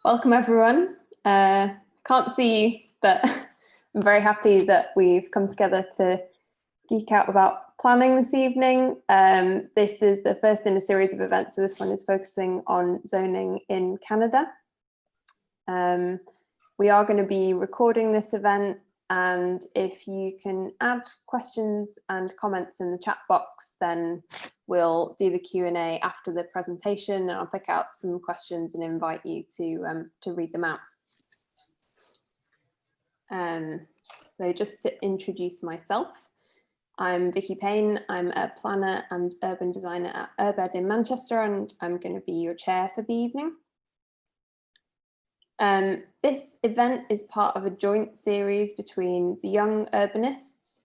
Welcome everyone. Can't see you, but I'm very happy that we've come together to geek out about planning this evening. This is the first in a series of events, so this one is focusing on zoning in Canada. We are going to be recording this event, and if you can add questions and comments in the chat box, then we'll do the Q&A after the presentation, and I'll pick out some questions and invite you to read them out. So just to introduce myself, I'm Vicky Payne. I'm a planner and urban designer at URBED in Manchester, and I'm going to be your chair for the evening. This event is part of a joint series between the Young Urbanists,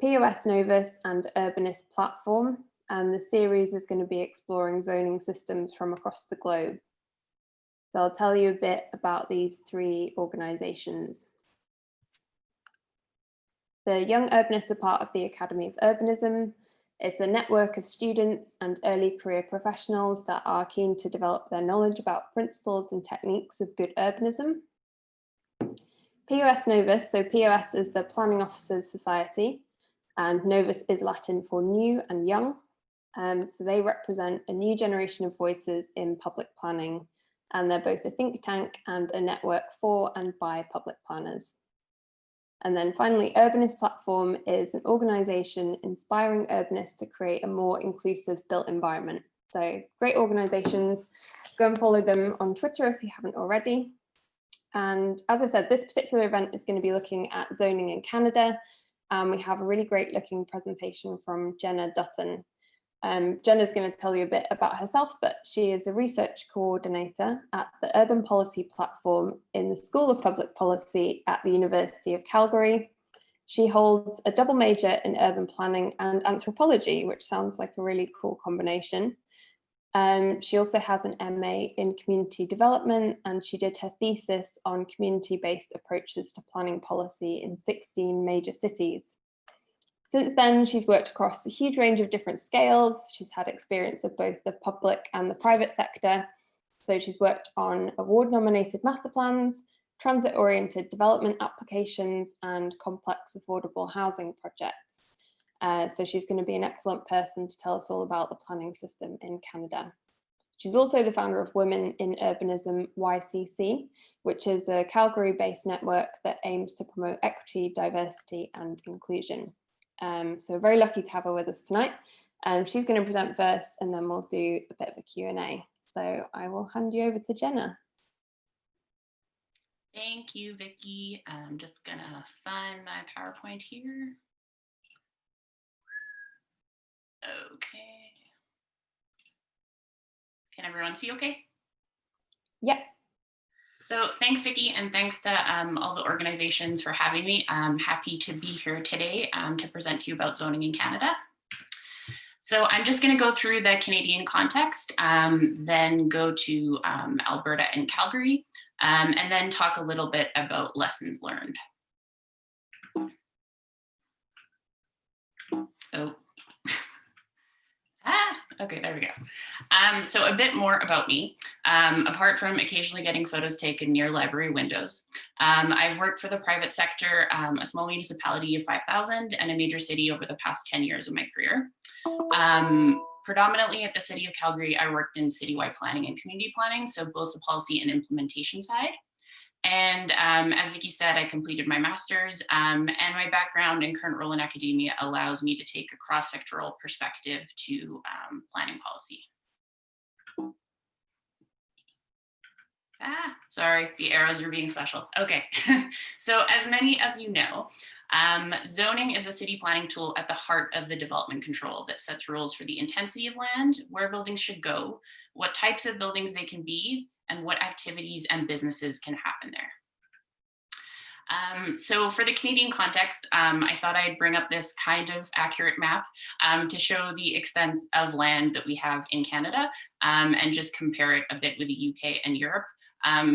POS NOVUS and Urbanist platform, and the series is going to be exploring zoning systems from across the globe. So I'll tell you a bit about these three organisations. The Young Urbanists are part of the Academy of Urbanism. It's a network of students and early career professionals that are keen to develop their knowledge about principles and techniques of good urbanism. POS NOVUS, so POS is the Planning Officers Society, and Novus is Latin for new and young. So they represent a new generation of voices in public planning, and they're both a think tank and a network for and by public planners. And then finally, Urbanist platform is an organisation inspiring urbanists to create a more inclusive built environment. So great organisations, go and follow them on Twitter if you haven't already. And as I said, this particular event is going to be looking at zoning in Canada. We have a really great looking presentation from Jenna Dutton. Jenna's going to tell you a bit about herself, but she is a research coordinator at the Urban Policy Platform in the School of Public Policy at the University of Calgary. She holds a double major in urban planning and anthropology, which sounds like a really cool combination. She also has an MA in community development, and she did her thesis on community-based approaches to planning policy in 16 major cities. Since then, she's worked across a huge range of different scales. She's had experience of both the public and the private sector. So she's worked on award-nominated master plans, transit-oriented development applications, and complex affordable housing projects. So she's going to be an excellent person to tell us all about the planning system in Canada. She's also the founder of Women in Urbanism YCC, which is a Calgary-based network that aims to promote equity, diversity, and inclusion. So we're very lucky to have her with us tonight. She's going to present first, and then we'll do a bit of a Q&A. So I will hand you over to Jenna. Thank you, Vicky. I'm just going to find my PowerPoint here. Okay. Can everyone see okay? Yeah. So thanks, Vicky, and thanks to all the organizations for having me. I'm happy to be here today to present to you about zoning in Canada. So I'm just going to go through the Canadian context, then go to Alberta and Calgary, and then talk a little bit about lessons learned. Oh. Okay, there we go. So a bit more about me. Apart from occasionally getting photos taken near library windows, I've worked for the private sector, a small municipality of 5,000 and a major city over the past 10 years of my career. Predominantly at the City of Calgary, I worked in citywide planning and community planning, so both the policy and implementation side. And as Vicky said, I completed my master's, and my background and current role in academia allows me to take a cross-sectoral perspective to planning policy. Sorry, the arrows are being special. Okay, so as many of you know, zoning is a city planning tool at the heart of the development control that sets rules for the intensity of land, where buildings should go, what types of buildings they can be, and what activities and businesses can happen there. So for the Canadian context, I thought I'd bring up this kind of accurate map to show the extent of land that we have in Canada and just compare it a bit with the UK and Europe.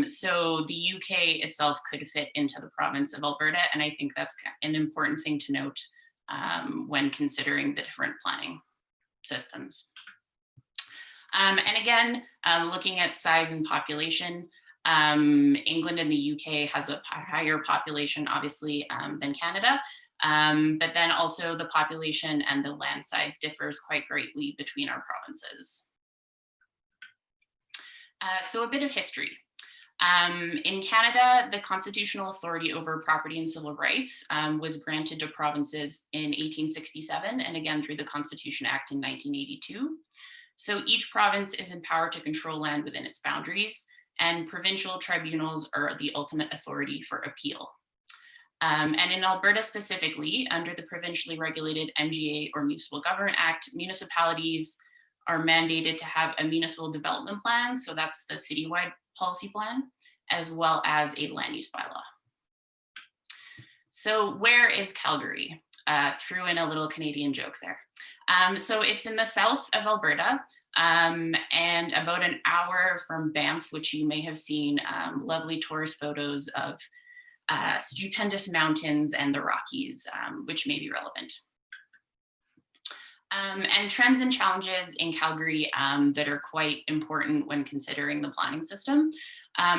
So the UK itself could fit into the province of Alberta, and I think that's an important thing to note when considering the different planning systems. And again, looking at size and population, England and the UK has a higher population, obviously, than Canada. But then also the population and the land size differs quite greatly between our provinces. So a bit of history. In Canada, the constitutional authority over property and civil rights was granted to provinces in 1867 and again through the Constitution Act in 1982. So each province is empowered to control land within its boundaries, and provincial tribunals are the ultimate authority for appeal. And in Alberta specifically, under the provincially regulated MGA or Municipal Government Act, municipalities are mandated to have a municipal development plan, so that's the citywide policy plan, as well as a land use bylaw. So where is Calgary? Threw in a little Canadian joke there. So it's in the south of Alberta, and about an hour from Banff, which you may have seen lovely tourist photos of stupendous mountains and the Rockies, which may be relevant. And trends and challenges in Calgary that are quite important when considering the planning system.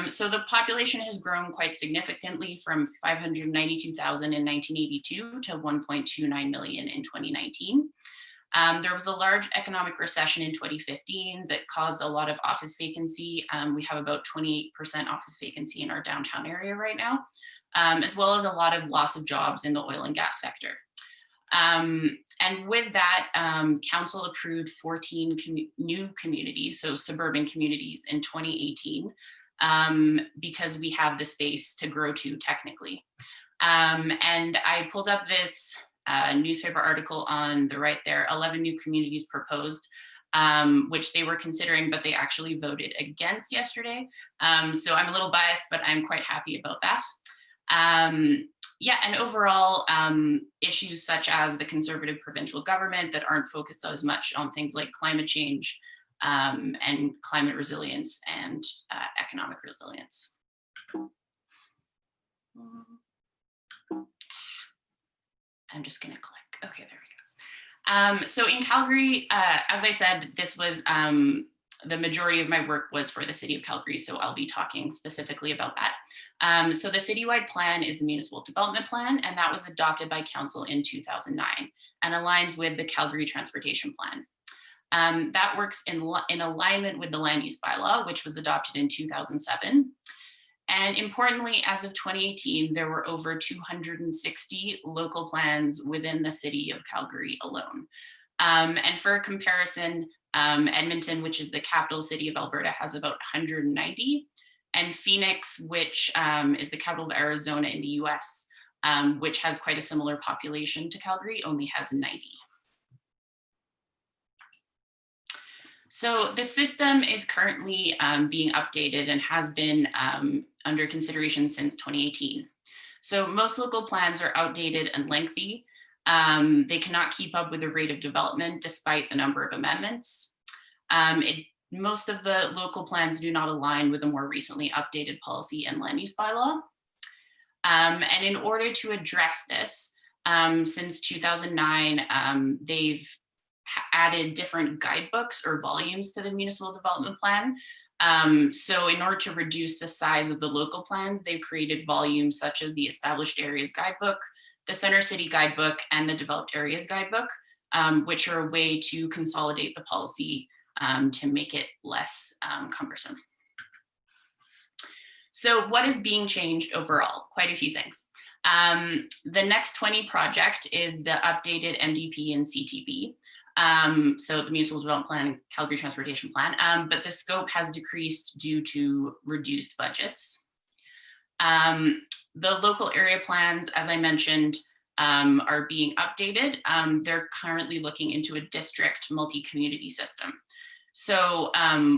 So the population has grown quite significantly from 592,000 in 1982 to 1.29 million in 2019. There was a large economic recession in 2015 that caused a lot of office vacancy. We have about 28% office vacancy in our downtown area right now, as well as a lot of loss of jobs in the oil and gas sector. And with that, council approved 14 new communities, so suburban communities in 2018, because we have the space to grow to technically. And I pulled up this newspaper article on the right there, 11 new communities proposed, which they were considering, but they actually voted against yesterday. So I'm a little biased, but I'm quite happy about that. Yeah, and overall, issues such as the Conservative provincial government that aren't focused as much on things like climate change and climate resilience and economic resilience. I'm just gonna click, okay, there we go. So in Calgary, as I said, this was, the majority of my work was for the city of Calgary, so I'll be talking specifically about that. So the Citywide Plan is the municipal development plan, and that was adopted by council in 2009 and aligns with the Calgary Transportation Plan. That works in alignment with the land use bylaw, which was adopted in 2007. And importantly, as of 2018, there were over 260 local plans within the city of Calgary alone. And for a comparison, Edmonton, which is the capital city of Alberta, has about 190. And Phoenix, which is the capital of Arizona in the US, which has quite a similar population to Calgary, only has 90. So the system is currently being updated and has been under consideration since 2018. So most local plans are outdated and lengthy. They cannot keep up with the rate of development despite the number of amendments. Most of the local plans do not align with the more recently updated policy and land use bylaw. And in order to address this, since 2009, they've added different guidebooks or volumes to the municipal development plan. So in order to reduce the size of the local plans, they've created volumes such as the Established Areas Guidebook, the Center City Guidebook, and the Developed Areas Guidebook, which are a way to consolidate the policy to make it less cumbersome. So what is being changed overall? Quite a few things. The Next 20 project is the updated MDP and CTB. So the Municipal Development Plan and Calgary Transportation Plan, but the scope has decreased due to reduced budgets. The local area plans, as I mentioned, are being updated. They're currently looking into a district multi-community system. So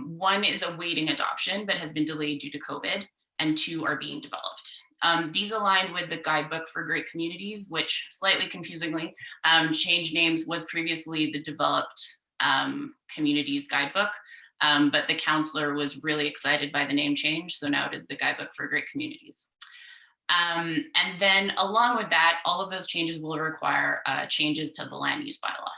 one is awaiting adoption, but has been delayed due to COVID, and two are being developed. These align with the Guidebook for Great Communities, which slightly confusingly changed names, was previously the Developed Communities Guidebook, but the councillor was really excited by the name change, so now it is the Guidebook for Great Communities. And then along with that, all of those changes will require changes to the land use bylaw.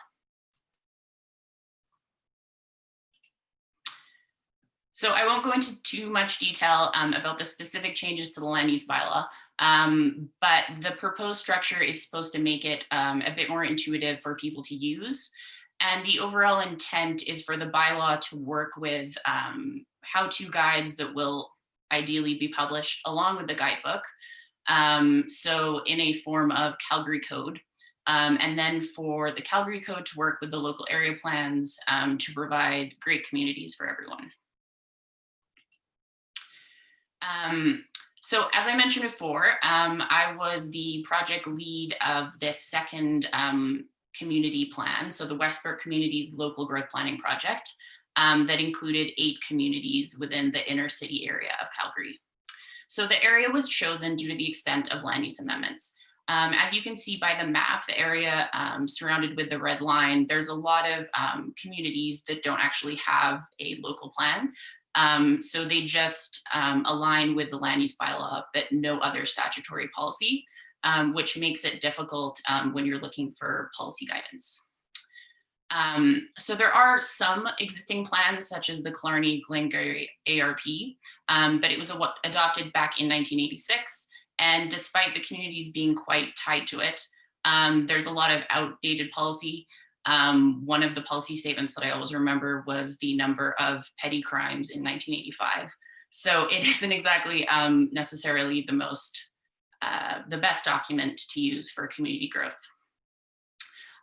So I won't go into too much detail about the specific changes to the land use bylaw, but the proposed structure is supposed to make it a bit more intuitive for people to use. And the overall intent is for the bylaw to work with how-to guides that will ideally be published along with the guidebook. So in a form of Calgary code. And then for the Calgary code to work with the local area plans to provide great communities for everyone. So as I mentioned before, I was the project lead of this second community plan. So the Westbrook Communities Local Growth Planning Project that included 8 communities within the inner city area of Calgary. So the area was chosen due to the extent of land use amendments. As you can see by the map, the area surrounded with the red line, there's a lot of communities that don't actually have a local plan. So they just align with the land use bylaw, but no other statutory policy, which makes it difficult when you're looking for policy guidance. So there are some existing plans, such as the Killarney-Glengarry ARP, but it was adopted back in 1986. And despite the communities being quite tied to it, there's a lot of outdated policy. One of the policy statements that I always remember was the number of petty crimes in 1985. So it isn't exactly necessarily the best document to use for community growth.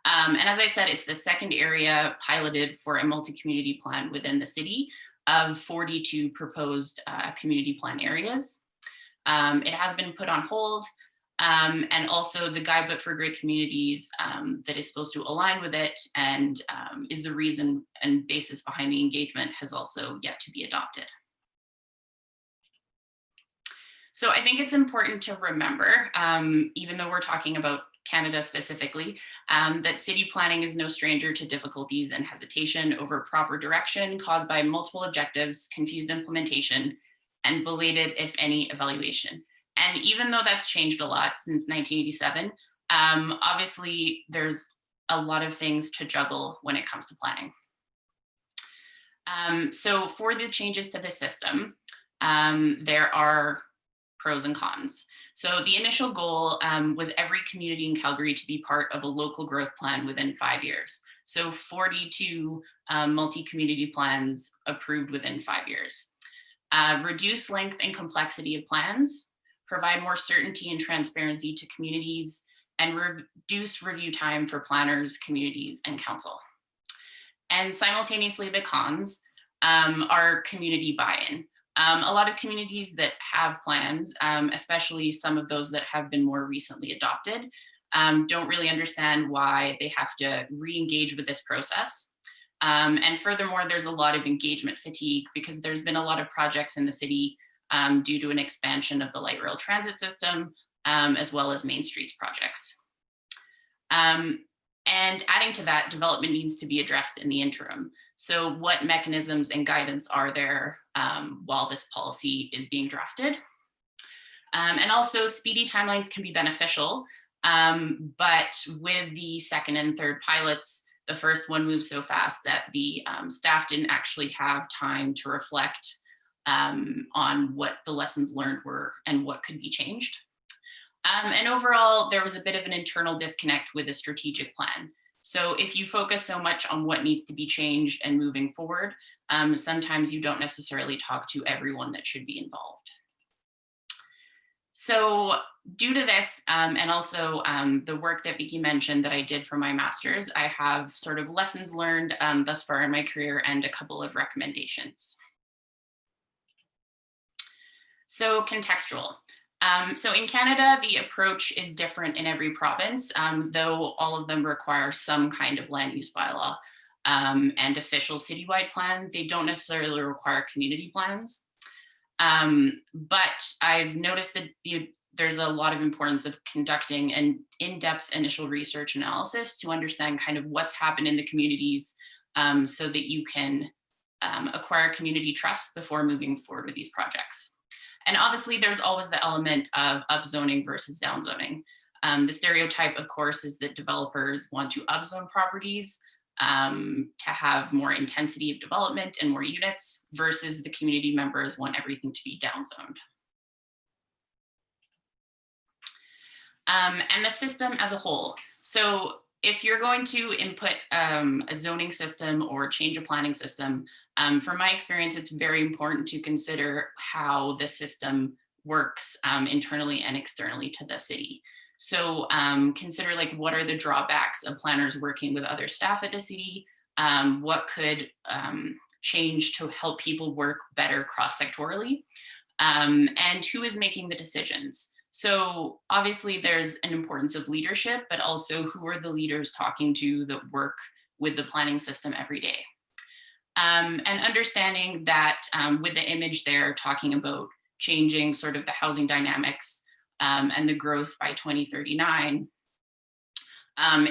And as I said, it's the second area piloted for a multi-community plan within the city of 42 proposed community plan areas. It has been put on hold. And also the guidebook for great communities that is supposed to align with it and is the reason and basis behind the engagement has also yet to be adopted. So I think it's important to remember, even though we're talking about Canada specifically, that city planning is no stranger to difficulties and hesitation over proper direction caused by multiple objectives, confused implementation, and belated, if any, evaluation. And even though that's changed a lot since 1987, obviously there's a lot of things to juggle when it comes to planning. So for the changes to the system, there are pros and cons. So the initial goal was every community in Calgary to be part of a local growth plan within 5 years. So 42 multi-community plans approved within 5 years. Reduce length and complexity of plans, provide more certainty and transparency to communities, and reduce review time for planners, communities, and council. And simultaneously, the cons are community buy-in. A lot of communities that have plans, especially some of those that have been more recently adopted, don't really understand why they have to re-engage with this process. And furthermore, there's a lot of engagement fatigue because there's been a lot of projects in the city due to an expansion of the light rail transit system, as well as Main Streets projects. And adding to that, development needs to be addressed in the interim. So what mechanisms and guidance are there while this policy is being drafted? And also speedy timelines can be beneficial, but with the second and third pilots, the first one moved so fast that the staff didn't actually have time to reflect on what the lessons learned were and what could be changed. And overall, there was a bit of an internal disconnect with the strategic plan. So if you focus so much on what needs to be changed and moving forward, sometimes you don't necessarily talk to everyone that should be involved. So due to this, and also the work that Vicky mentioned that I did for my master's, I have sort of lessons learned thus far in my career and a couple of recommendations. So contextual. So in Canada, the approach is different in every province, though all of them require some kind of land use bylaw and official citywide plan. They don't necessarily require community plans. But I've noticed that there's a lot of importance of conducting an in-depth initial research analysis to understand kind of what's happened in the communities so that you can acquire community trust before moving forward with these projects. And obviously there's always the element of upzoning versus downzoning. The stereotype, of course, is that developers want to upzone properties to have more intensity of development and more units, versus the community members want everything to be downzoned. And the system as a whole. So if you're going to input a zoning system or change a planning system, from my experience, it's very important to consider how the system works internally and externally to the city. So consider, like, what are the drawbacks of planners working with other staff at the city? What could change to help people work better cross-sectorally? And who is making the decisions? So obviously there's an importance of leadership, but also who are the leaders talking to that work with the planning system every day? And understanding that with the image there talking about changing sort of the housing dynamics and the growth by 2039,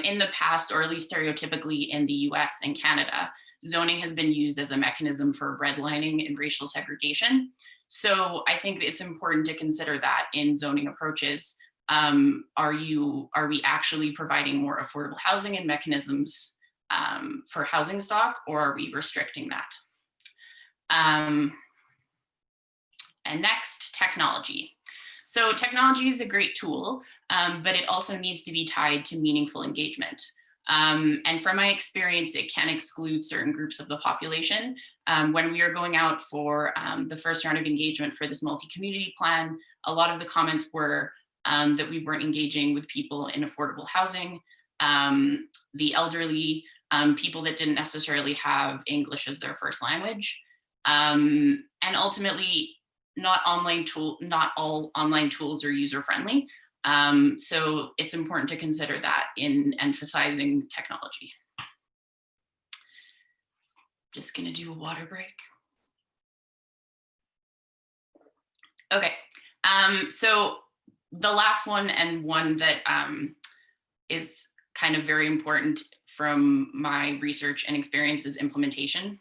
in the past, or at least stereotypically in the US and Canada, zoning has been used as a mechanism for redlining and racial segregation. So I think it's important to consider that in zoning approaches. Are we actually providing more affordable housing and mechanisms for housing stock, or are we restricting that? And next, technology. So technology is a great tool, but it also needs to be tied to meaningful engagement. And from my experience, it can exclude certain groups of the population. When we are going out for the first round of engagement for this multi-community plan, a lot of the comments were that we weren't engaging with people in affordable housing, the elderly, people that didn't necessarily have English as their first language, and ultimately, not all online tools are user-friendly. So it's important to consider that in emphasizing technology. Just gonna do a water break. Okay, so the last one, and one that is kind of very important from my research and experience, is implementation.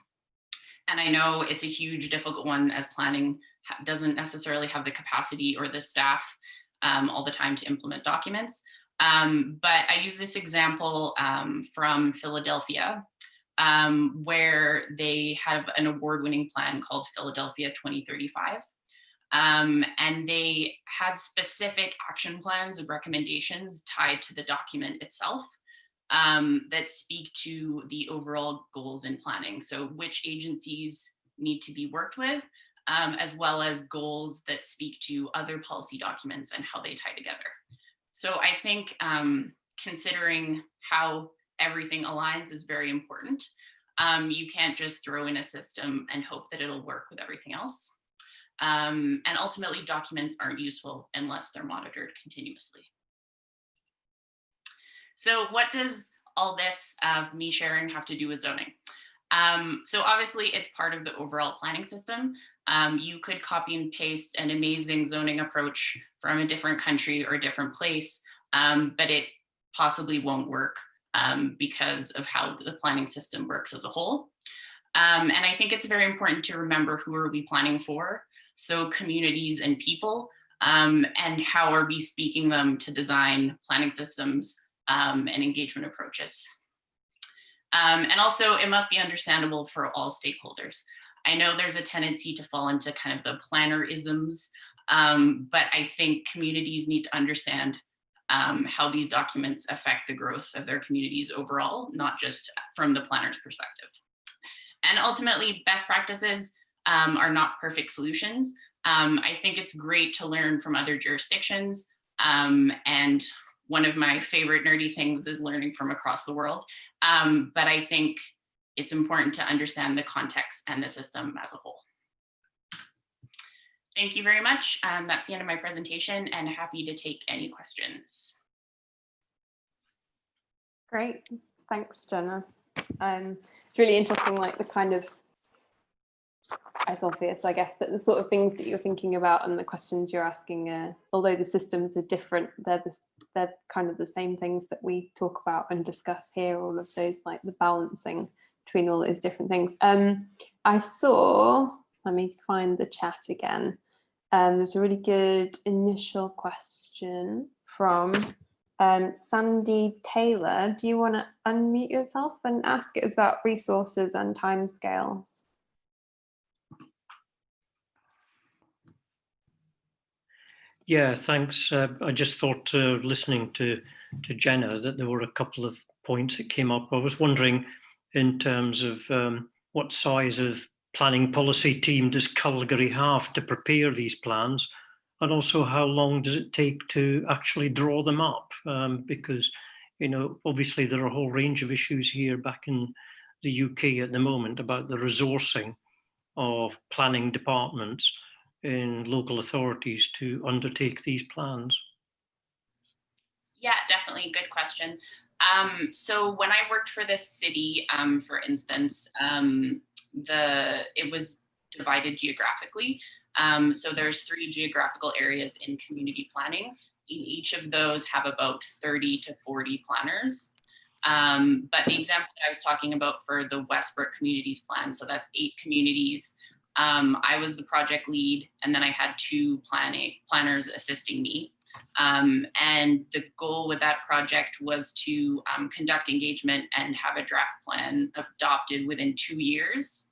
And I know it's a huge, difficult one, as planning doesn't necessarily have the capacity or the staff all the time to implement documents. But I use this example from Philadelphia, where they have an award-winning plan called Philadelphia 2035. And they had specific action plans and recommendations tied to the document itself that speak to the overall goals in planning. So which agencies need to be worked with, as well as goals that speak to other policy documents and how they tie together. So I think considering how everything aligns is very important. You can't just throw in a system and hope that it'll work with everything else. And ultimately, documents aren't useful unless they're monitored continuously. So what does all this of me sharing have to do with zoning? So obviously, it's part of the overall planning system. You could copy and paste an amazing zoning approach from a different country or a different place, but it possibly won't work because of how the planning system works as a whole. And I think it's very important to remember who are we planning for, so communities and people, and how are we speaking them to design planning systems and engagement approaches. And also, it must be understandable for all stakeholders. I know there's a tendency to fall into kind of the planner-isms, but I think communities need to understand how these documents affect the growth of their communities overall, not just from the planner's perspective. And ultimately, best practices are not perfect solutions. I think it's great to learn from other jurisdictions, and one of my favorite nerdy things is learning from across the world. But I think it's important to understand the context and the system as a whole. Thank you very much. That's the end of my presentation, and happy to take any questions. Great, thanks, Jenna. It's really interesting, like the kind of, it's obvious, I guess, but the sort of things that you're thinking about and the questions you're asking, although the systems are different, they're kind of the same things that we talk about and discuss here, all of those, like the balancing between all those different things. I saw, let me find the chat again. There's a really good initial question from Sandy Taylor, do you want to unmute yourself and ask? It was about resources and timescales. Yeah, thanks. I just thought, listening to Jenna, that there were a couple of points that came up. I was wondering, in terms of what size of planning policy team does Calgary have to prepare these plans, and also how long does it take to actually draw them up? Because, you know, obviously there are a whole range of issues here back in the UK at the moment about the resourcing of planning departments in local authorities to undertake these plans? Yeah, definitely. Good question. So when I worked for this city, for instance, it was divided geographically. So there's 3 geographical areas in community planning. Each of those have about 30 to 40 planners. But the example that I was talking about for the Westbrook Communities Plan, so that's 8 communities. I was the project lead, and then I had 2 planners assisting me. And the goal with that project was to conduct engagement and have a draft plan adopted within 2 years.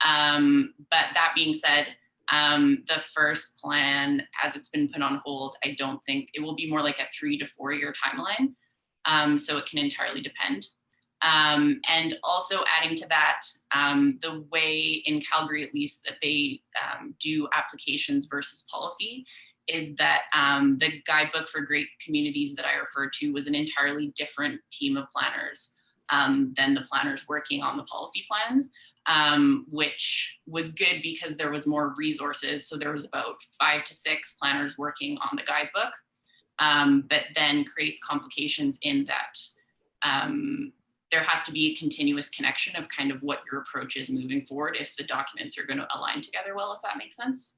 But that being said, the first plan, as it's been put on hold, I don't think it will be more like a 3 to 4 year timeline. So it can entirely depend. And also adding to that, the way in Calgary, at least, that they do applications versus policy is that the guidebook for great communities that I referred to was an entirely different team of planners than the planners working on the policy plans, which was good because there was more resources. So there was about 5 to 6 planners working on the guidebook, but then creates complications in that there has to be a continuous connection of kind of what your approach is moving forward if the documents are going to align together well, if that makes sense.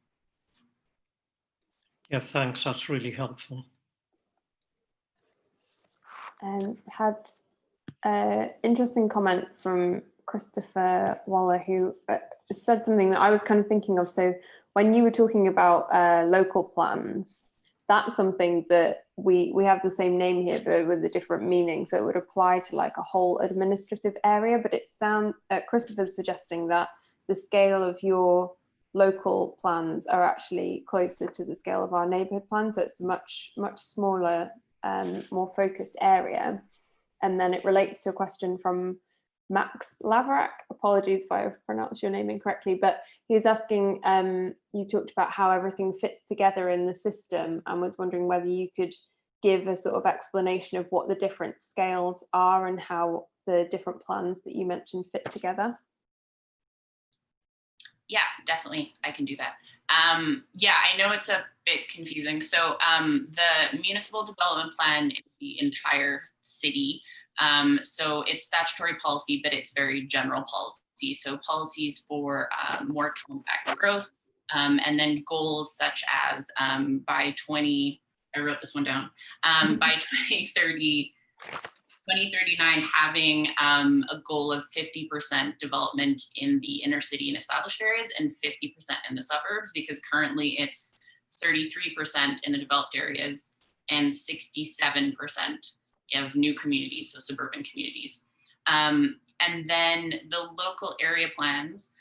Yeah, thanks. That's really helpful. Had an interesting comment from Christopher Waller, who said something that I was kind of thinking of. So when you were talking about local plans, that's something that we have the same name here, but with a different meaning. So it would apply to like a whole administrative area, but it sounds, Christopher's suggesting that the scale of your local plans are actually closer to the scale of our neighbourhood plans. So it's a much smaller, more focused area. And then it relates to a question from Max Laverack. Apologies if I pronounced your name incorrectly, but he was asking, you talked about how everything fits together in the system, and was wondering whether you could give a sort of explanation of what the different scales are and how the different plans that you mentioned fit together. Yeah, definitely, I can do that. Yeah, I know it's a bit confusing. So the municipal development plan is the entire city. So it's statutory policy, but it's very general policy. So policies for more compact growth, and then goals such as by 20, I wrote this one down, by 2039 having a goal of 50% development in the inner city and established areas and 50% in the suburbs, because currently it's 33% in the developed areas and 67% of new communities, so suburban communities. And then the local area plans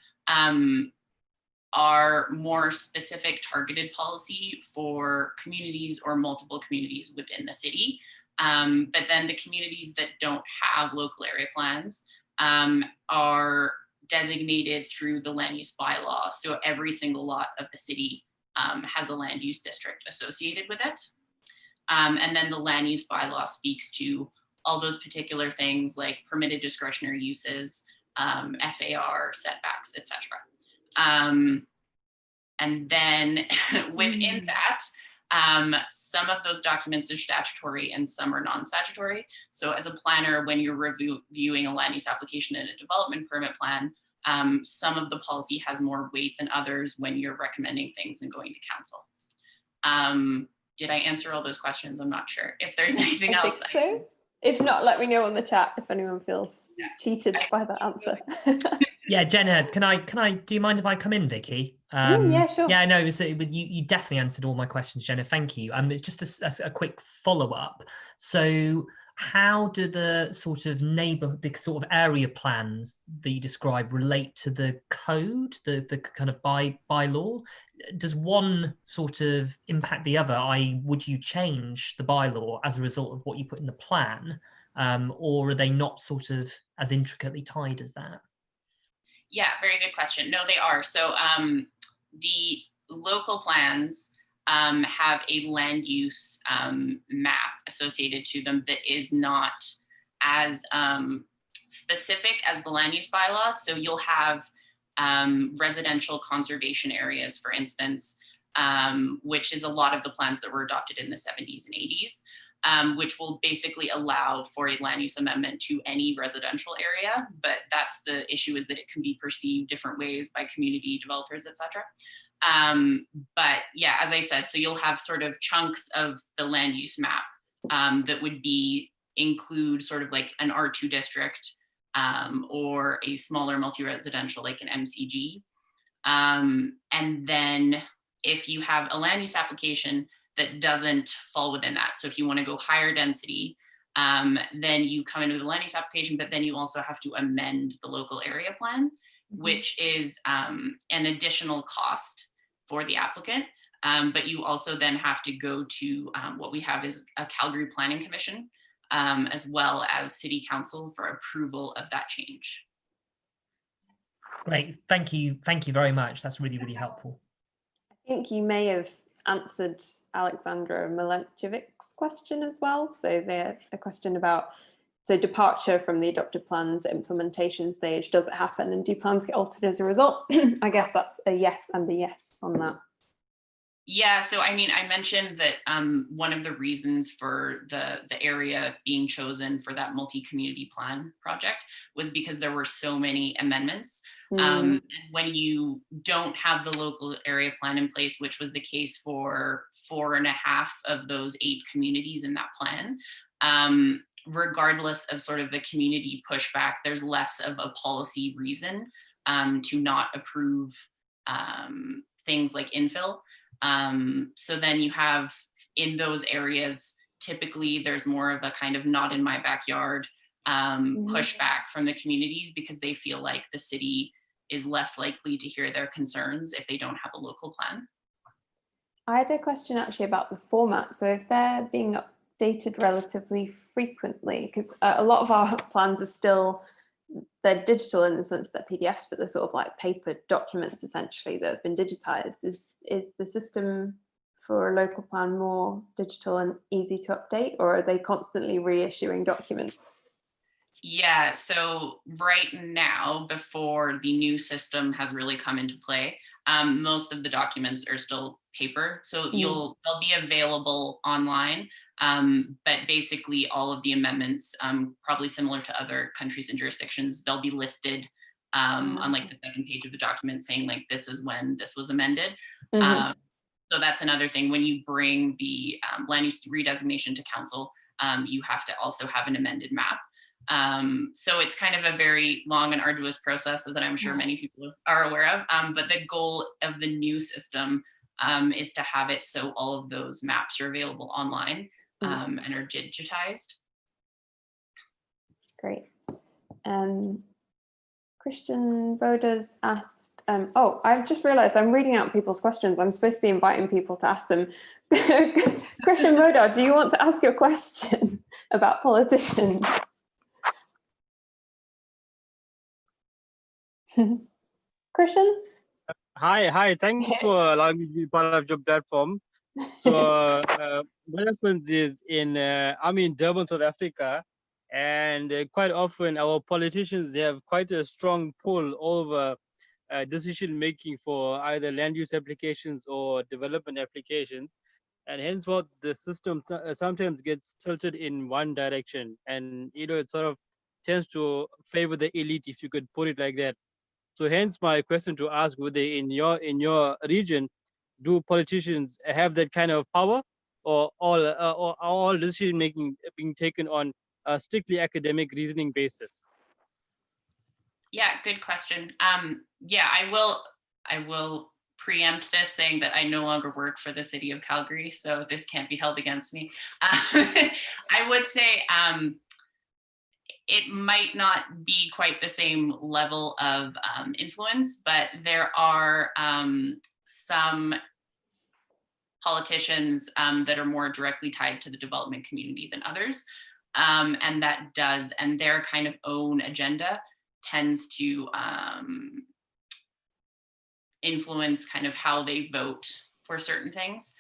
are more specific targeted policy for communities or multiple communities within the city. But then the communities that don't have local area plans are designated through the land use bylaw. So every single lot of the city has a land use district associated with it. And then the land use bylaw speaks to all those particular things like permitted discretionary uses, FAR, setbacks, etc. And then within that, some of those documents are statutory and some are non-statutory. So as a planner, when you're reviewing a land use application and a development permit plan, some of the policy has more weight than others when you're recommending things and going to council. Did I answer all those questions? I'm not sure. If there's anything else. I think so. If not, let me know on the chat if anyone feels cheated by that answer. Yeah, Jenna, can I? Do you mind if I come in, Vicky? Yeah, sure. Yeah, no, you definitely answered all my questions, Jenna. Thank you. It's just a quick follow up. So, how do the sort of the sort of area plans that you describe relate to the code, the kind of bylaw? Does one sort of impact the other? I.e., would you change the bylaw as a result of what you put in the plan, or are they not sort of as intricately tied as that? Yeah, very good question. No, they are. So the local plans have a land use map associated to them that is not as specific as the land use bylaw. So you'll have residential conservation areas, for instance, which is a lot of the plans that were adopted in the 70s and 80s. Which will basically allow for a land use amendment to any residential area. But that's the issue, is that it can be perceived different ways by community developers, et cetera. But yeah, as I said, so you'll have sort of chunks of the land use map that would include sort of like an R2 district or a smaller multi-residential like an MCG. And then if you have a land use application that doesn't fall within that. So if you want to go higher density, then you come into the land use application, but then you also have to amend the local area plan, which is an additional cost for the applicant. But you also then have to go to what we have is a Calgary Planning Commission, as well as City Council for approval of that change. Great, thank you very much. That's really, really helpful. I think you may have answered Alexandra Milenchevic's question as well. So a question about, so departure from the adopted plans implementation stage, does it happen and do plans get altered as a result? I guess that's a yes and a yes on that. Yeah, so I mean, I mentioned that one of the reasons for the area being chosen for that multi-community plan project was because there were so many amendments. And when you don't have the local area plan in place, which was the case for 4.5 of those 8 communities in that plan, regardless of sort of the community pushback, there's less of a policy reason to not approve things like infill. So then you have in those areas, typically there's more of a kind of not in my backyard pushback from the communities, because they feel like the city is less likely to hear their concerns if they don't have a local plan. I had a question actually about the format. So if they're being updated relatively frequently, because a lot of our plans are still, they're digital in the sense that PDFs, but they're sort of like paper documents essentially that have been digitized. Is the system for a local plan more digital and easy to update, or are they constantly reissuing documents? Yeah, so right now, before the new system has really come into play, most of the documents are still paper. So they'll be available online, but basically all of the amendments, probably similar to other countries and jurisdictions, they'll be listed on like the second page of the document saying like, this is when this was amended. So that's another thing. When you bring the land use redesignation to council, you have to also have an amended map. So it's kind of a very long and arduous process that I'm sure many people are aware of. But the goal of the new system is to have it so all of those maps are available online and are digitized. Great. Christian Boda's asked, oh, I've just realized I'm reading out people's questions. I'm supposed to be inviting people to ask them. Christian Boda, do you want to ask your question about politicians? Christian? Hi, thanks for allowing me to be part of your platform. So what happens is I'm in Durban, South Africa, and quite often our politicians, they have quite a strong pull over decision making for either land use applications or development applications, and hence what the system sometimes gets tilted in one direction, and it sort of tends to favor the elite, if you could put it like that. So hence my question to ask, whether in your region, do politicians have that kind of power, or all decision making being taken on a strictly academic reasoning basis? Yeah, good question. Yeah, I will preempt this saying that I no longer work for the city of Calgary, so this can't be held against me. I would say it might not be quite the same level of influence, but there are some politicians that are more directly tied to the development community than others. And their kind of own agenda tends to influence kind of how they vote for certain things.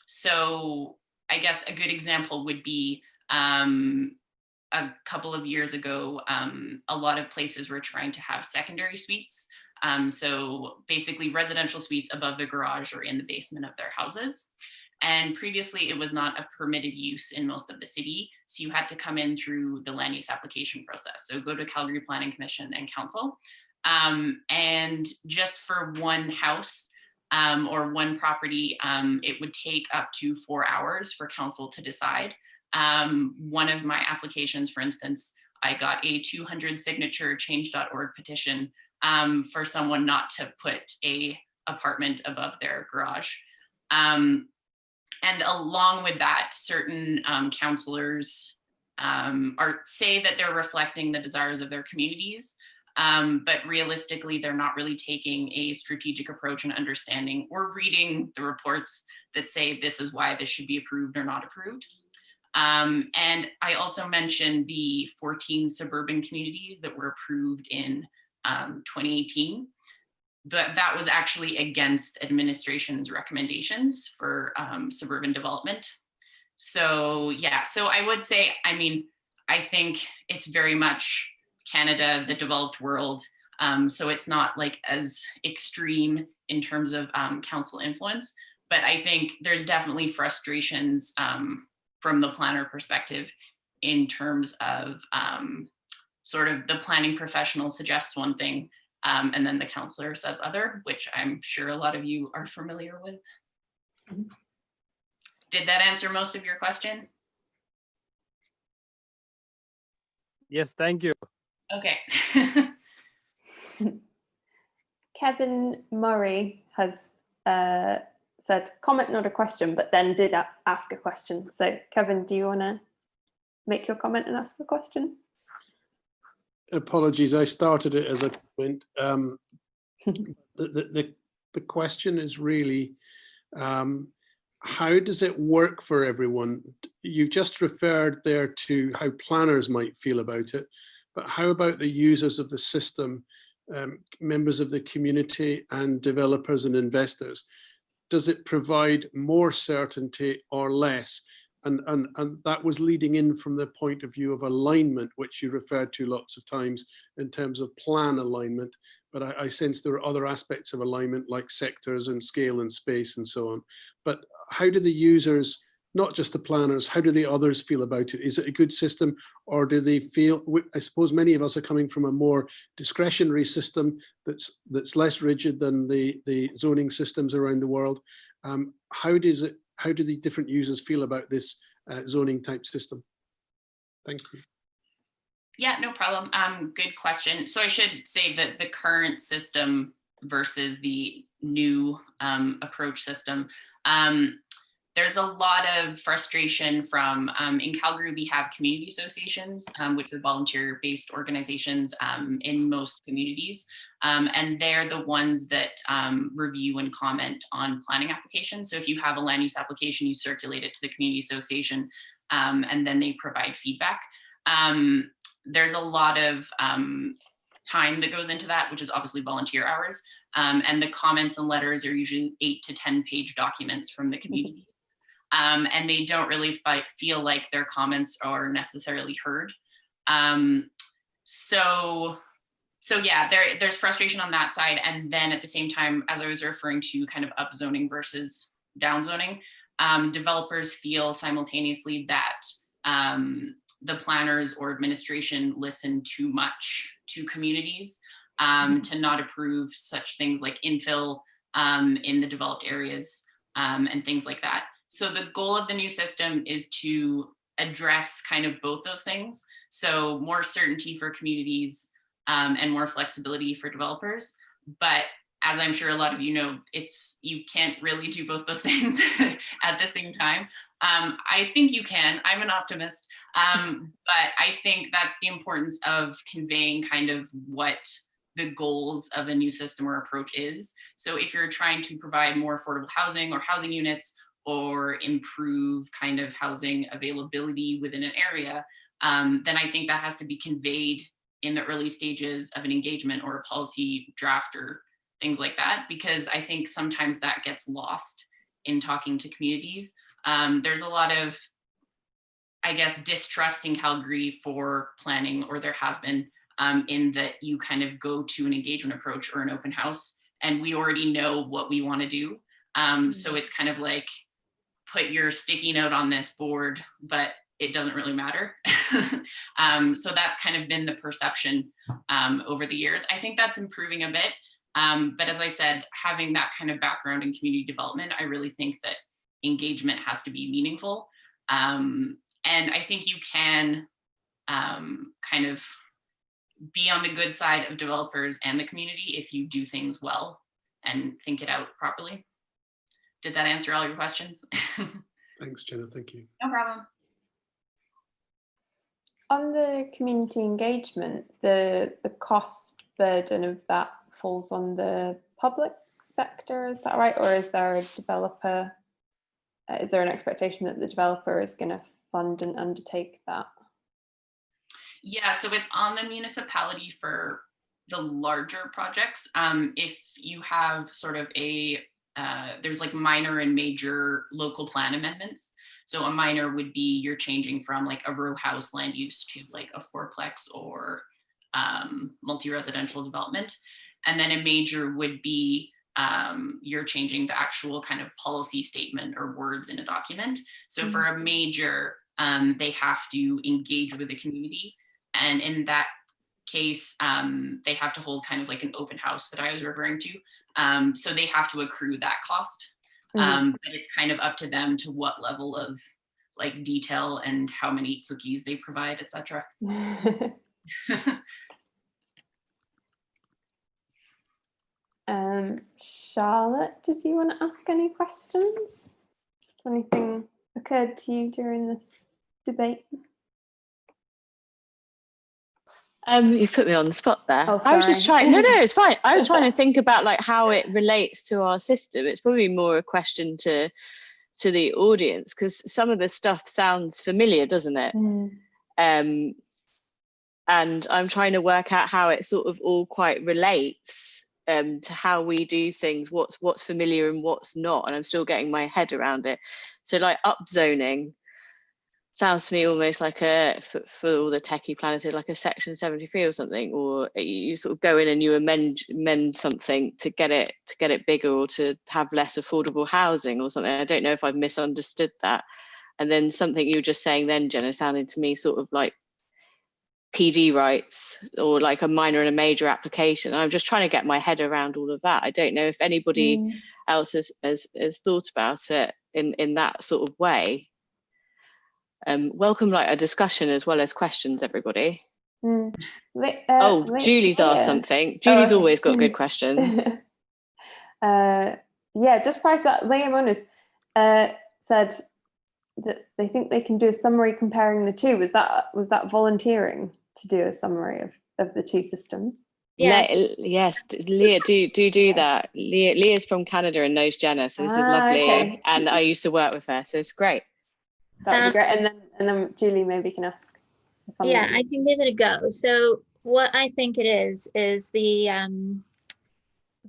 So I guess a good example would be a couple of years ago, a lot of places were trying to have secondary suites. So basically residential suites above the garage or in the basement of their houses. And previously it was not a permitted use in most of the city. So you had to come in through the land use application process. So go to Calgary Planning Commission and Council. And just for one house or one property, it would take up to 4 hours for council to decide. One of my applications, for instance, I got a 200 signature change.org petition for someone not to put a apartment above their garage. And along with that, certain councillors say that they're reflecting the desires of their communities, but realistically, they're not really taking a strategic approach and understanding or reading the reports that say this is why this should be approved or not approved. And I also mentioned the 14 suburban communities that were approved in 2018. But that was actually against administration's recommendations for suburban development. So yeah, so I would say, I mean, I think it's very much Canada, the developed world. So it's not like as extreme in terms of council influence, but I think there's definitely frustrations from the planner perspective in terms of sort of the planning professional suggests one thing, and then the counselor says other, which I'm sure a lot of you are familiar with. Did that answer most of your question? Yes, thank you. Okay. Kevin Murray has said comment, not a question, but then did ask a question. So Kevin, do you want to make your comment and ask the question? Apologies, I started it as a comment. The question is really, how does it work for everyone? You've just referred there to how planners might feel about it, but how about the users of the system, members of the community and developers and investors? Does it provide more certainty or less? And that was leading in from the point of view of alignment, which you referred to lots of times in terms of plan alignment. But I sense there are other aspects of alignment like sectors and scale and space and so on. But how do the users, not just the planners, how do the others feel about it? Is it a good system, or do they feel, I suppose many of us are coming from a more discretionary system that's less rigid than the zoning systems around the world. How do the different users feel about this zoning type system? Thank you. Yeah, no problem. Good question. So I should say that the current system versus the new approach system, there's a lot of frustration from, in Calgary, we have community associations, which are volunteer-based organizations in most communities. And they're the ones that review and comment on planning applications. So if you have a land use application, you circulate it to the community association, and then they provide feedback. There's a lot of time that goes into that, which is obviously volunteer hours. And the comments and letters are usually 8 to 10 page documents from the community. And they don't really feel like their comments are necessarily heard. So yeah, there's frustration on that side. And then at the same time, as I was referring to kind of upzoning versus downzoning, developers feel simultaneously that the planners or administration listen too much to communities to not approve such things like infill in the developed areas and things like that. So the goal of the new system is to address kind of both those things. So more certainty for communities and more flexibility for developers. But as I'm sure a lot of you know, you can't really do both those things at the same time. I think you can, I'm an optimist, but I think that's the importance of conveying kind of what the goals of a new system or approach is. So if you're trying to provide more affordable housing or housing units, or improve kind of housing availability within an area, then I think that has to be conveyed in the early stages of an engagement or a policy draft or things like that, because I think sometimes that gets lost in talking to communities. There's a lot of, I guess, distrust in Calgary for planning, or there has been, in that you kind of go to an engagement approach or an open house, and we already know what we want to do. So it's kind of like, put your sticky note on this board, but it doesn't really matter. So that's kind of been the perception over the years. I think that's improving a bit. But as I said, having that kind of background in community development, I really think that engagement has to be meaningful. And I think you can kind of be on the good side of developers and the community if you do things well and think it out properly. Did that answer all your questions? Thanks, Jenna. Thank you. No problem. On the community engagement, the cost burden of that falls on the public sector, is that right? Or is there a developer, is there an expectation that the developer is going to fund and undertake that? Yeah, so it's on the municipality for the larger projects. If you have sort of a, there's like minor and major local plan amendments. So a minor would be you're changing from like a row house land use to like a fourplex or multi-residential development. And then a major would be you're changing the actual kind of policy statement or words in a document. So for a major, they have to engage with the community. And in that case, they have to hold kind of like an open house that I was referring to. So they have to accrue that cost. But it's kind of up to them to what level of like detail and how many cookies they provide, etc. Charlotte, did you want to ask any questions? Has anything occurred to you during this debate? You've put me on the spot there. Oh, sorry. I was just trying, no, it's fine. I was trying to think about like how it relates to our system. It's probably more a question to the audience, because some of the stuff sounds familiar, doesn't it? And I'm trying to work out how it sort of all quite relates to how we do things, what's familiar and what's not, and I'm still getting my head around it. So like upzoning sounds to me almost like for all the techie planners, like a section 73 or something, or you sort of go in and you amend something to get it bigger or to have less affordable housing or something. I don't know if I've misunderstood that. And then something you were just saying then, Jenna, sounded to me sort of like PD rights or like a minor and a major application. I'm just trying to get my head around all of that. I don't know if anybody else has thought about it in that sort of way. Welcome like a discussion as well as questions, everybody. Julie's asked something. Julie's always got good questions. Yeah, just prior to that, Leah said that they think they can do a summary comparing the two. Was that volunteering to do a summary of the two systems? Yeah. Yes, Leah, do that. Leah's from Canada and knows Jenna, so this is lovely. Okay. And I used to work with her, so it's great. That would be great. And then Julie maybe can ask. Yeah, I can give it a go. So what I think it is the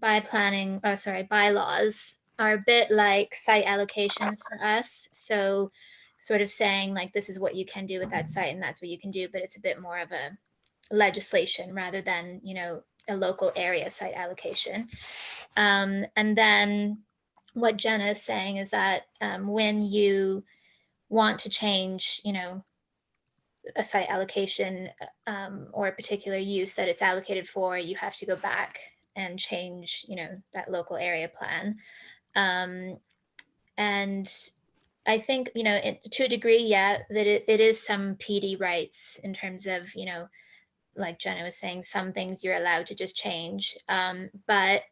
bylaws are a bit like site allocations for us. So sort of saying like, this is what you can do with that site and that's what you can do, but it's a bit more of a legislation rather than, a local area site allocation. And then what Jenna is saying is that when you want to change, a site allocation or a particular use that it's allocated for, you have to go back and change, that local area plan. And I think, to a degree, yeah, that it is some PD rights in terms of, like Jenna was saying, some things you're allowed to just change. But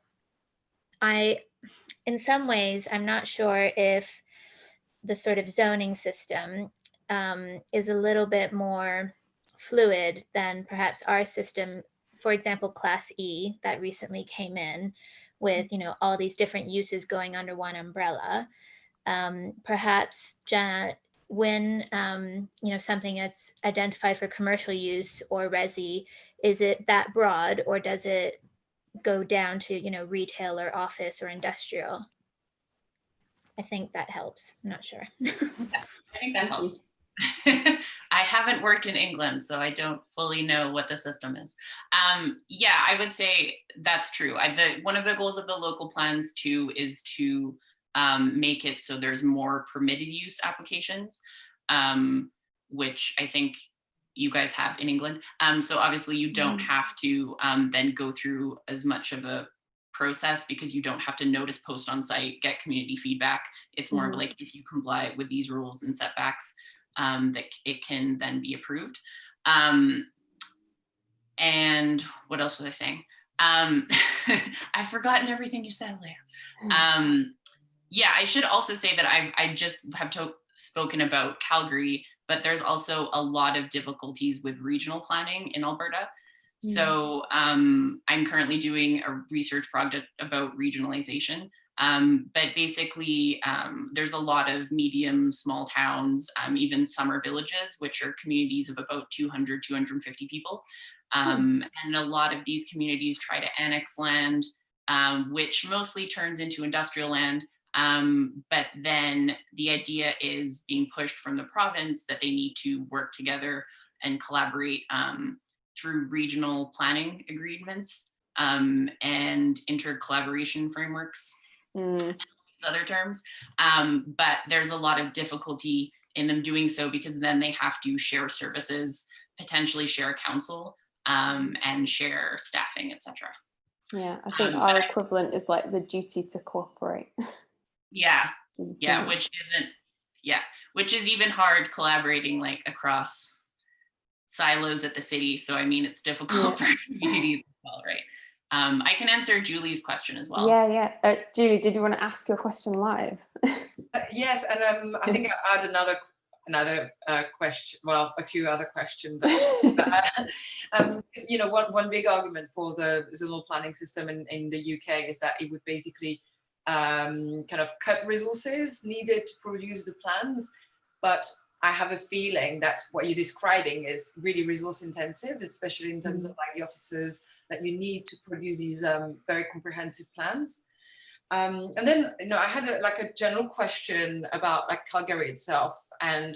in some ways, I'm not sure if the sort of zoning system is a little bit more fluid than perhaps our system. For example, Class E that recently came in with, all these different uses going under one umbrella. Perhaps, Jenna, when something is identified for commercial use or resi, is it that broad, or does it go down to retail or office or industrial? I think that helps. I'm not sure. Yeah, I think that helps. I haven't worked in England, so I don't fully know what the system is. Yeah, I would say that's true. One of the goals of the local plans too is to make it so there's more permitted use applications, which I think you guys have in England. So obviously you don't have to then go through as much of a process, because you don't have to notice post on site, get community feedback. It's more of like, if you comply with these rules and setbacks, that it can then be approved. And what else was I saying? I've forgotten everything you said, Leah. Yeah, I should also say that I just have spoken about Calgary, but there's also a lot of difficulties with regional planning in Alberta. So I'm currently doing a research project about regionalization. But basically, there's a lot of medium, small towns, even summer villages, which are communities of about 200, 250 people. And a lot of these communities try to annex land, which mostly turns into industrial land. But then the idea is being pushed from the province that they need to work together and collaborate through regional planning agreements and inter-collaboration frameworks, other terms. But there's a lot of difficulty in them doing so, because then they have to share services, potentially share council, and share staffing, etc. Yeah, I think our equivalent is like the duty to cooperate. Yeah, which is even hard collaborating like across silos at the city. So I mean, it's difficult for communities as well, right? I can answer Julie's question as well. Yeah. Julie, did you want to ask your question live? Yes, and I think I'll add another question. Well, a few other questions actually. But, one big argument for the zonal planning system in the UK is that it would basically kind of cut resources needed to produce the plans. But I have a feeling that what you're describing is really resource intensive, especially in terms of like the officers that you need to produce these very comprehensive plans. And then, I had a general question about like Calgary itself, and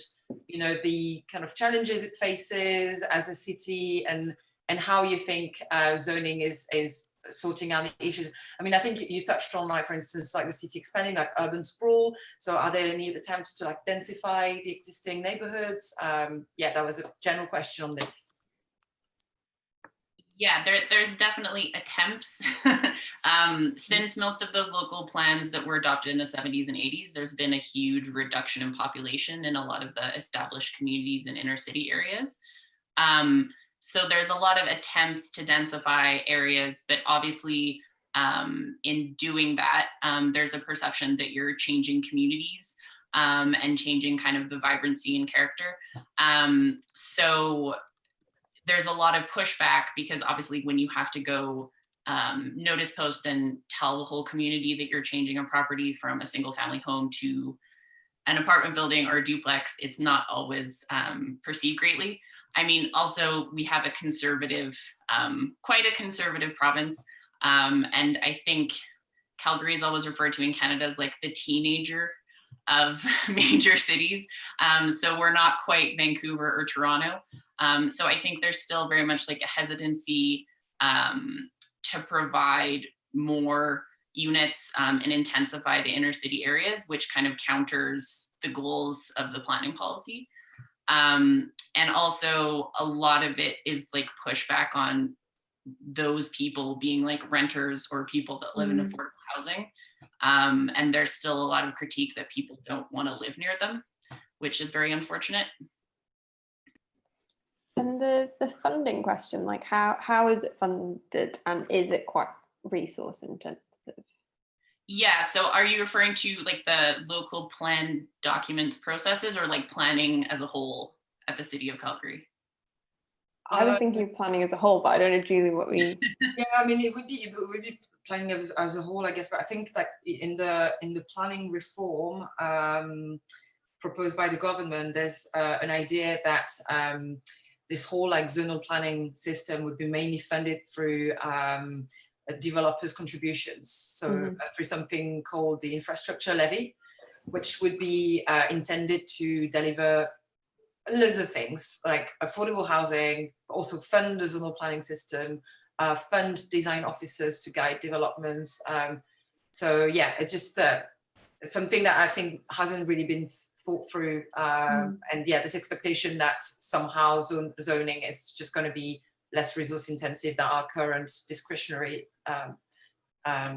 the kind of challenges it faces as a city, and how you think zoning is sorting out the issues. I mean, I think you touched on, like, for instance, like the city expanding, like urban sprawl. So are there any attempts to like densify the existing neighborhoods? Yeah, that was a general question on this. Yeah, there's definitely attempts. Since most of those local plans that were adopted in the 70s and 80s, there's been a huge reduction in population in a lot of the established communities in inner city areas. So there's a lot of attempts to densify areas, but obviously in doing that, there's a perception that you're changing communities and changing kind of the vibrancy and character. So there's a lot of pushback, because obviously when you have to go notice post and tell the whole community that you're changing a property from a single family home to an apartment building or a duplex, it's not always perceived greatly. I mean, also we have a conservative, quite a conservative province. And I think Calgary is always referred to in Canada as like the teenager of major cities. So we're not quite Vancouver or Toronto. So I think there's still very much like a hesitancy to provide more units and intensify the inner city areas, which kind of counters the goals of the planning policy. And also a lot of it is like pushback on those people being like renters or people that live in affordable housing. And there's still a lot of critique that people don't want to live near them, which is very unfortunate. And the funding question, like how is it funded, and is it quite resource intensive? Yeah, so are you referring to like the local plan documents processes, or like planning as a whole at the City of Calgary? I was thinking of planning as a whole, but I don't know, Julie, what we... Yeah, I mean, it would be planning as a whole, I guess, but I think like in the planning reform proposed by the government, there's an idea that this whole like zonal planning system would be mainly funded through developers' contributions. So through something called the infrastructure levy, which would be intended to deliver loads of things like affordable housing, but also fund the zonal planning system, fund design officers to guide developments. So yeah, it's just something that I think hasn't really been thought through. And yeah, this expectation that somehow zoning is just going to be less resource intensive than our current discretionary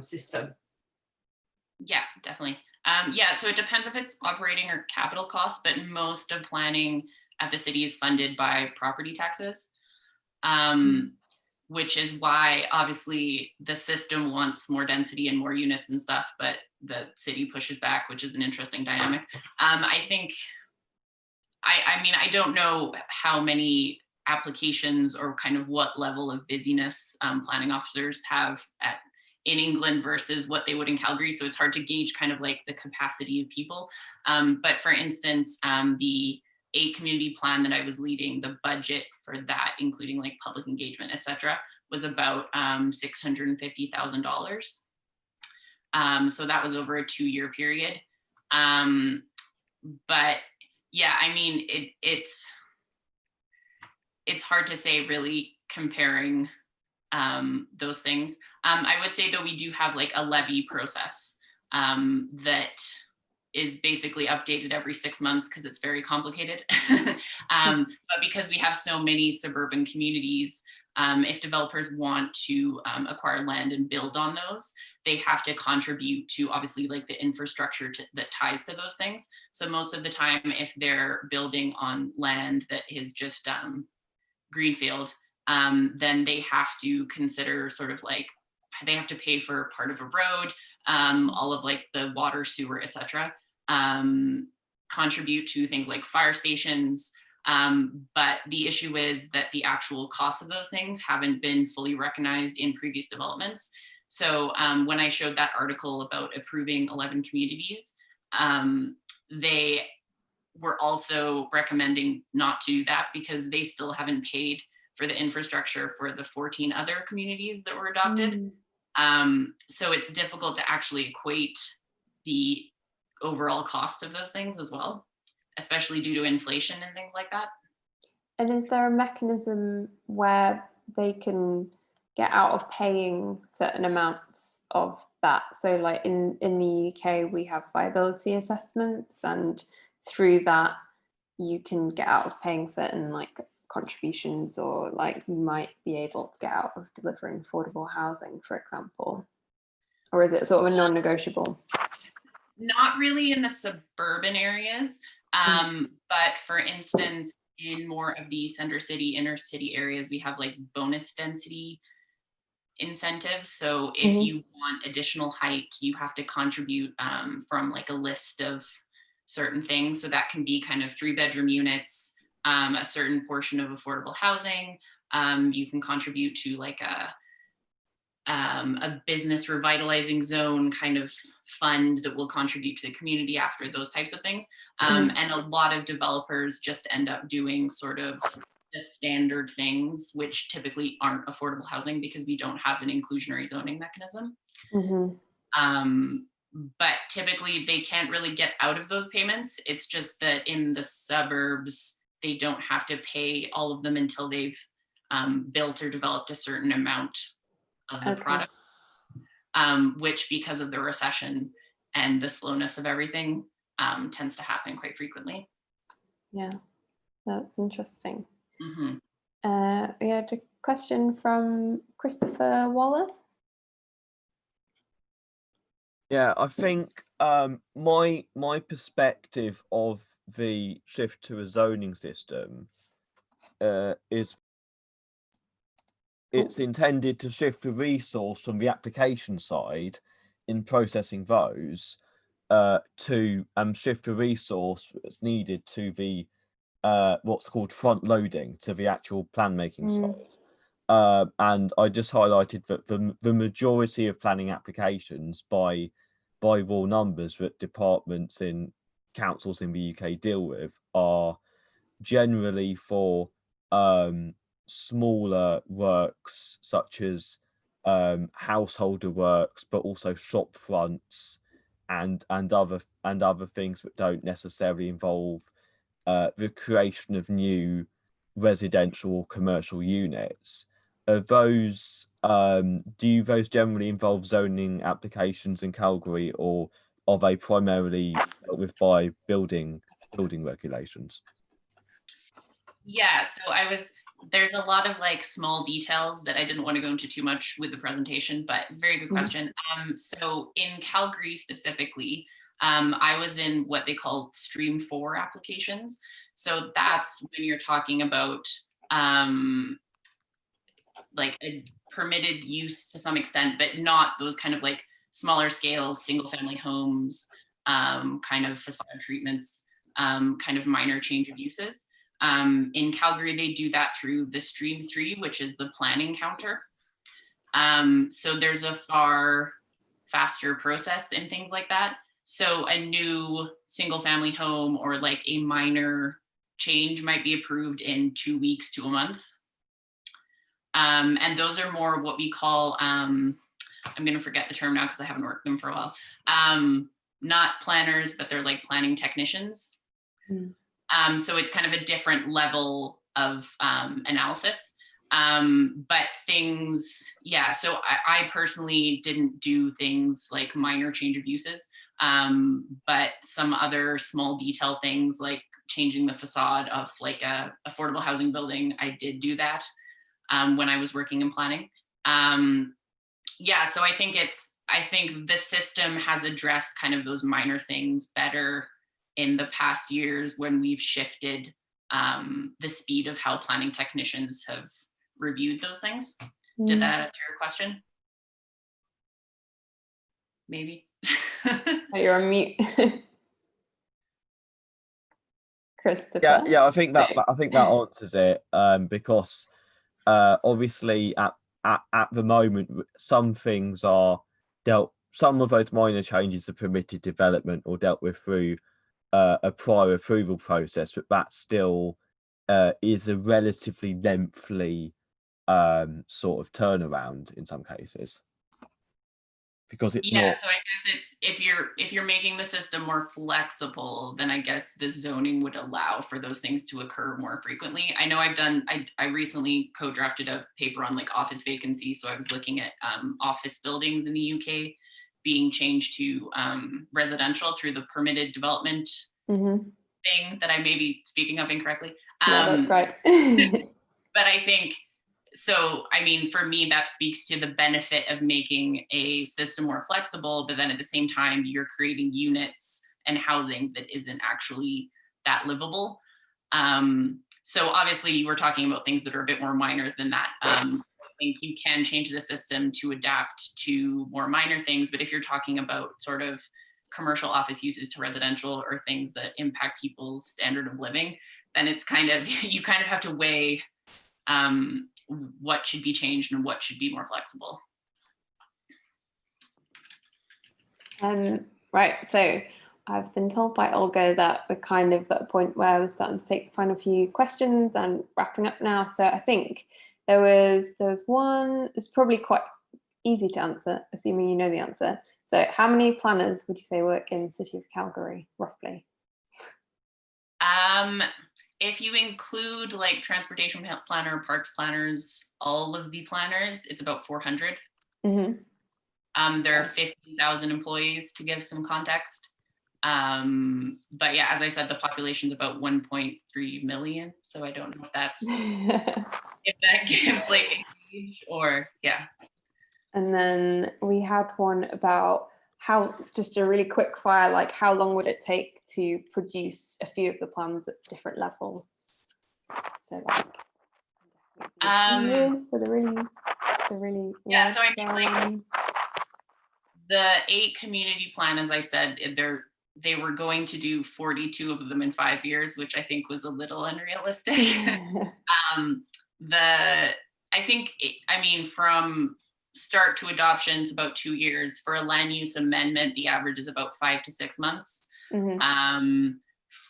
system. Yeah, definitely. Yeah, so it depends if it's operating or capital costs, but most of planning at the city is funded by property taxes, which is why obviously the system wants more density and more units and stuff, but the city pushes back, which is an interesting dynamic. I think, I mean, I don't know how many applications or kind of what level of busyness planning officers have in England versus what they would in Calgary. So it's hard to gauge kind of like the capacity of people. But for instance, the 8 community plan that I was leading, the budget for that, including like public engagement, et cetera, was about $650,000. So that was over a 2-year period. But yeah, I mean, it's hard to say really comparing those things. I would say though, we do have like a levy process that is basically updated every 6 months because it's very complicated. But because we have so many suburban communities, if developers want to acquire land and build on those, they have to contribute to obviously like the infrastructure that ties to those things. So most of the time, if they're building on land that is just greenfield, then they have to consider sort of like, they have to pay for part of a road, all of like the water, sewer, et cetera, contribute to things like fire stations. But the issue is that the actual costs of those things haven't been fully recognized in previous developments. So when I showed that article about approving 11 communities, they were also recommending not to do that because they still haven't paid for the infrastructure for the 14 other communities that were adopted. So it's difficult to actually equate the overall cost of those things as well, especially due to inflation and things like that. And is there a mechanism where they can get out of paying certain amounts of that? So like in the UK, we have viability assessments, and through that, you can get out of paying certain like contributions, or like you might be able to get out of delivering affordable housing, for example. Or is it sort of a non-negotiable? Not really in the suburban areas, but for instance, in more of the center city, inner city areas, we have like bonus density incentives. So if you want additional height, you have to contribute from like a list of certain things. So that can be kind of 3-bedroom units, a certain portion of affordable housing. You can contribute to like a business revitalizing zone kind of fund that will contribute to the community after, those types of things. And a lot of developers just end up doing sort of the standard things, which typically aren't affordable housing because we don't have an inclusionary zoning mechanism. But typically they can't really get out of those payments. It's just that in the suburbs, they don't have to pay all of them until they've built or developed a certain amount of the product, which because of the recession and the slowness of everything tends to happen quite frequently. Yeah, that's interesting. We had a question from Christopher Waller. Yeah, I think my perspective of the shift to a zoning system is it's intended to shift the resource from the application side in processing those to shift the resource that's needed to the what's called front loading, to the actual plan making side. And I just highlighted that the majority of planning applications by raw numbers that departments in councils in the UK deal with are generally for smaller works such as householder works, but also shop fronts and other things that don't necessarily involve the creation of new residential or commercial units. Are those do those generally involve zoning applications in Calgary, or are they primarily dealt with by building regulations? Yeah, so there's a lot of like small details that I didn't want to go into too much with the presentation, but very good question. So in Calgary specifically, I was in what they call Stream 4 applications. So that's when you're talking about like a permitted use to some extent, but not those kind of like smaller scale single family homes, kind of facade treatments, kind of minor change of uses. In Calgary, they do that through the Stream 3, which is the planning counter. So there's a far faster process in things like that. So a new single family home or like a minor change might be approved in 2 weeks to a month. And those are more what we call, I'm going to forget the term now because I haven't worked them for a while. Not planners, but they're like planning technicians. So it's kind of a different level of analysis. But things, yeah, so I personally didn't do things like minor change of uses, but some other small detail things like changing the facade of like a affordable housing building, I did do that when I was working in planning. Yeah, so I think the system has addressed kind of those minor things better in the past years when we've shifted the speed of how planning technicians have reviewed those things. Did that answer your question? Maybe. Oh, you're on mute. Christopher? Yeah, I think that answers it, because obviously at the moment some things are some of those minor changes are permitted development or dealt with through a prior approval process, but that still is a relatively lengthy sort of turnaround in some cases, because it's not. So I guess it's if you're making the system more flexible, then I guess the zoning would allow for those things to occur more frequently. I know I recently co-drafted a paper on like office vacancy, so I was looking at office buildings in the UK being changed to residential through the permitted development thing that I may be speaking of incorrectly. No, that's right. But I think, so, I mean, for me, that speaks to the benefit of making a system more flexible, but then at the same time, you're creating units and housing that isn't actually that livable. So obviously we're talking about things that are a bit more minor than that. I think you can change the system to adapt to more minor things, but if you're talking about sort of commercial office uses to residential or things that impact people's standard of living, then it's kind of, you kind of have to weigh what should be changed and what should be more flexible. Right, so I've been told by Olga that we're kind of at a point where we're starting to take the final few questions and wrapping up now. So I think there was one, it's probably quite easy to answer, assuming you know the answer. So how many planners would you say work in the City of Calgary, roughly? If you include like transportation planner, parks planners, all of the planners, it's about 400. There are 50,000 employees, to give some context. But yeah, as I said, the population is about 1.3 million. So I don't know if that's, if that gives like a gauge or, yeah. And then we had one about how, just a really quick fire, like how long would it take to produce a few of the plans at different levels? So like For the really Yeah, so I large think like ones. the 8 community plan, as I said, they were going to do 42 of them in 5 years, which I think was a little unrealistic. I think, I mean, from start to adoption, it's about 2 years. For a land use amendment, the average is about 5 to 6 months.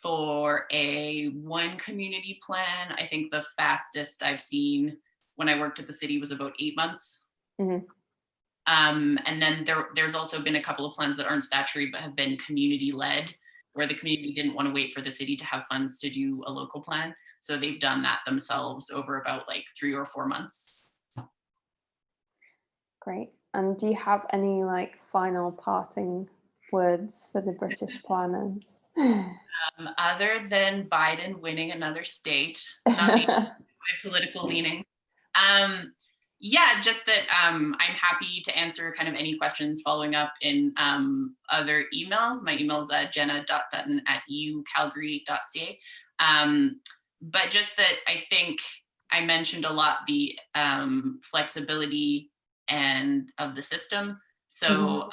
For a 1 community plan, I think the fastest I've seen when I worked at the city was about 8 months. And then there's also been a couple of plans that aren't statutory but have been community led, where the community didn't want to wait for the city to have funds to do a local plan. So they've done that themselves over about like 3 or 4 months. Great. And do you have any like final parting words for the British planners? Other than Biden winning another state, not being my political leaning. Yeah, just that I'm happy to answer kind of any questions following up in other emails. My email is jenna.dutton@ucalgary.ca. But just that I think I mentioned a lot the flexibility and of the system. So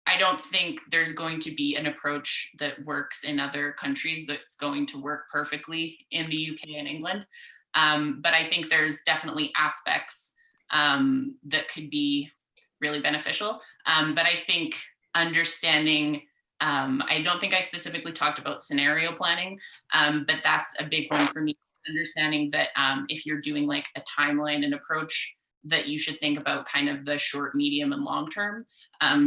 I don't think there's going to be an approach that works in other countries that's going to work perfectly in the UK and England. But I think there's definitely aspects that could be really beneficial. But I think understanding, I don't think I specifically talked about scenario planning, but that's a big one for me. Understanding that if you're doing like a timeline and approach, that you should think about kind of the short, medium, and long term.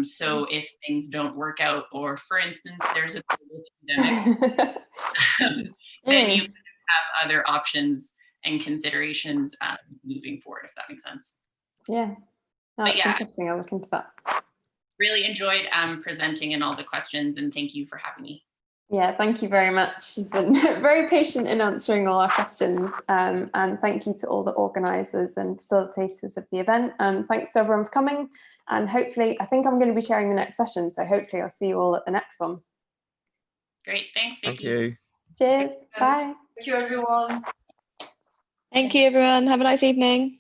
So if things don't work out, or for instance, there's a pandemic, then you have other options and considerations moving forward, if that makes sense. Yeah, that's interesting. I'll look into that. Really enjoyed presenting and all the questions, and thank you for having me. Yeah, thank you very much. You've been very patient in answering all our questions, and thank you to all the organisers and facilitators of the event, and thanks to everyone for coming. And hopefully, I think I'm going to be chairing the next session, so hopefully I'll see you all at the next one. Great, thanks, Vicky. Thank you. Cheers, bye. Thank you, everyone. Thank you, everyone. Have a nice evening.